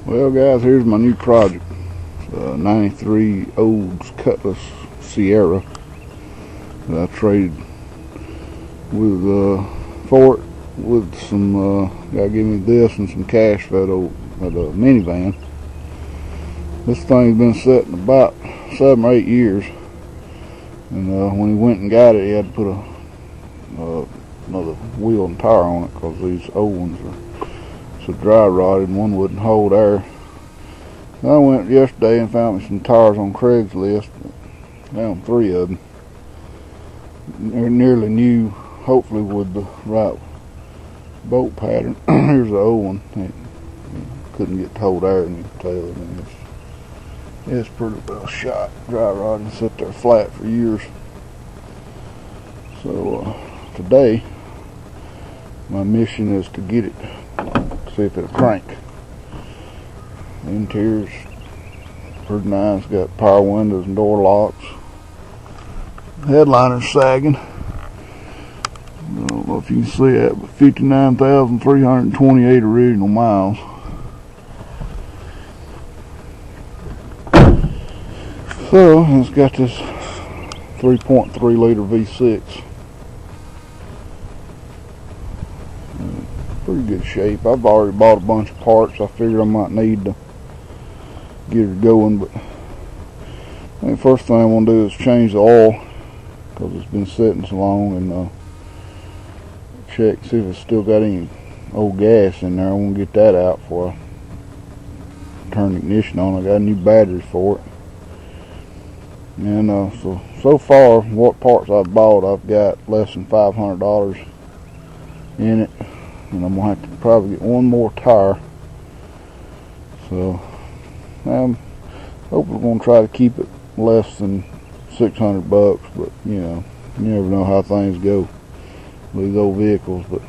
Well guys, here's my new project. 93 Olds Cutlass Ciera that I traded with for it with some gotta give me this and some cash for that minivan. This thing's been sitting about 7 or 8 years, and when he went and got it, he had to put another wheel and tire on it because these old ones are so dry rotted and one wouldn't hold air. I went yesterday and found me some tires on Craigslist. Found 3 of them. They're nearly new, hopefully with the right bolt pattern. Here's the old one. It couldn't get to hold air, and you can tell. I mean, it's pretty well shot, dry rotted, and sit there flat for years. So today, my mission is to get it. See if it'll crank. The interior's pretty nice. Got power windows and door locks. Headliner's sagging. I don't know if you can see that, but 59,328 original miles. So it's got this 3.3 liter V6. Pretty good shape. I've already bought a bunch of parts. I figured I might need to get her going, but I think first thing I want to do is change the oil because it's been sitting so long, and check, see if it's still got any old gas in there. I want to get that out before I turn the ignition on. I got new batteries for it, and so far what parts I've bought, I've got less than $500 in it. And I'm going to have to probably get one more tire. So I'm hopefully going to try to keep it less than $600, but you know, you never know how things go with these old vehicles. But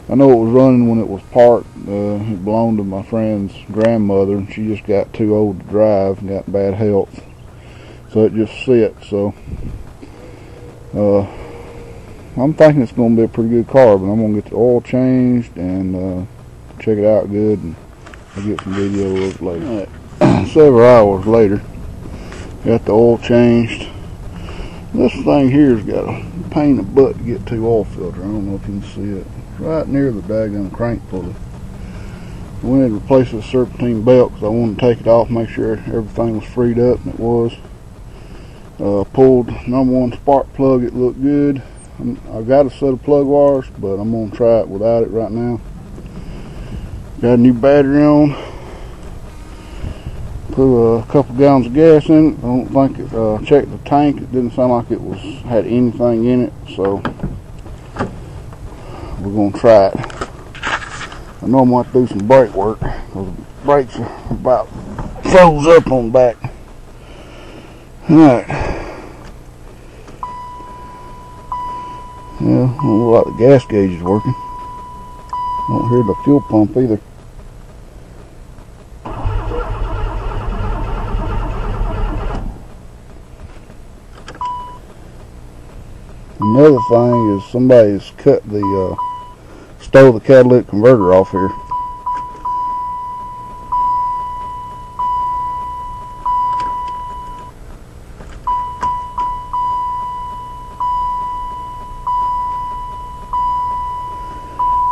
I know it was running when it was parked. It belonged to my friend's grandmother, and she just got too old to drive and got bad health, so it just sits. So I'm thinking it's going to be a pretty good car, but I'm going to get the oil changed and check it out good, and I'll get some video of it later. Right. Several hours later, got the oil changed. This thing here's got a pain in the butt to get to oil filter. I don't know if you can see it. It's right near the daggone crank pulley. I went to replace the serpentine belt because I wanted to take it off, make sure everything was freed up, and it was. Pulled #1 spark plug, it looked good. I've got a set of plug wires, but I'm going to try it without it right now. Got a new battery on. Put a couple gallons of gas in it. I don't think it, checked the tank. It didn't sound like it had anything in it, so we're going to try it. I know I'm going to have to do some brake work because the brakes are about froze up on the back. Alright. Yeah, I don't look like the gas gauge is working. I don't hear the fuel pump either. Another thing is somebody's stole the catalytic converter off here.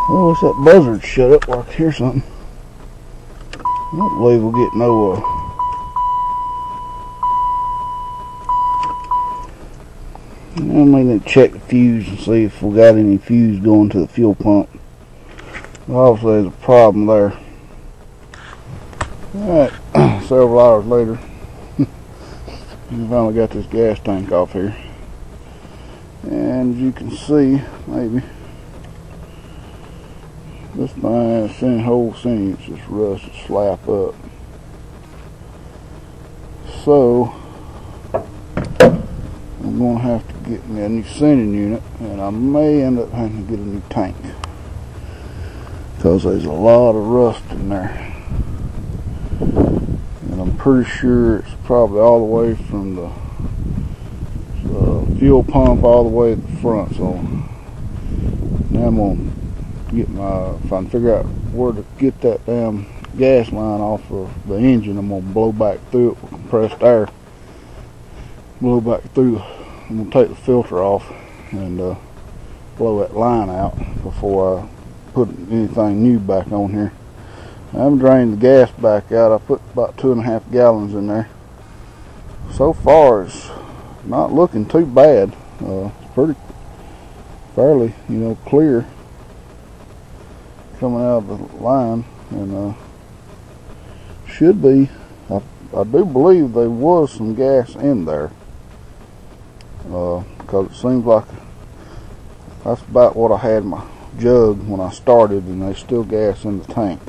Well, I wish that buzzard shut up where I could hear something. I don't believe we'll get no I may need to check the fuse and see if we got any fuse going to the fuel pump. Obviously there's a problem there. Alright, several hours later, we finally got this gas tank off here. And as you can see, maybe, this thing, whole thing is just rusted slap up. So I'm going to have to get me a new sending unit, and I may end up having to get a new tank because there's a lot of rust in there, and I'm pretty sure it's probably all the way from the fuel pump all the way to the front. So now I'm going to get if I can figure out where to get that damn gas line off of the engine. I'm going to blow back through it with compressed air. Blow back through. I'm going to take the filter off and blow that line out before I put anything new back on here. I haven't drained the gas back out. I put about 2.5 gallons in there. So far it's not looking too bad. It's pretty fairly, clear coming out of the line, and should be. I do believe there was some gas in there, because it seems like that's about what I had in my jug when I started, and there's still gas in the tank.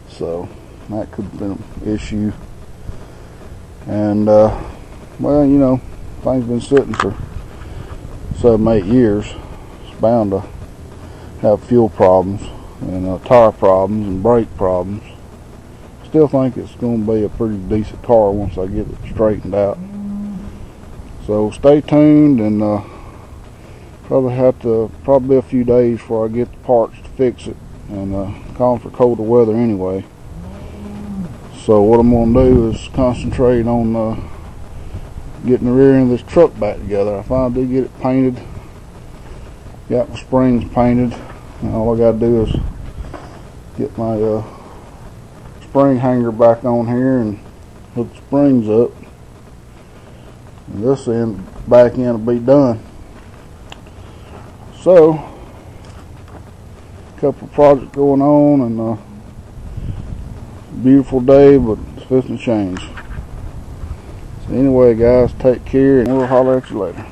So that could have been an issue. And well, things been sitting for 7-8 years. It's bound to have fuel problems and tire problems and brake problems. Still think it's going to be a pretty decent car once I get it straightened out. So stay tuned, and probably a few days before I get the parts to fix it, and calling for colder weather anyway. So what I'm going to do is concentrate on getting the rear end of this truck back together. I finally did get it painted, got my springs painted, and all I got to do is get my spring hanger back on here and hook the springs up, and this back end will be done. So a couple of projects going on, and beautiful day, but it's fixing to change. So anyway, guys, take care, and we'll holler at you later.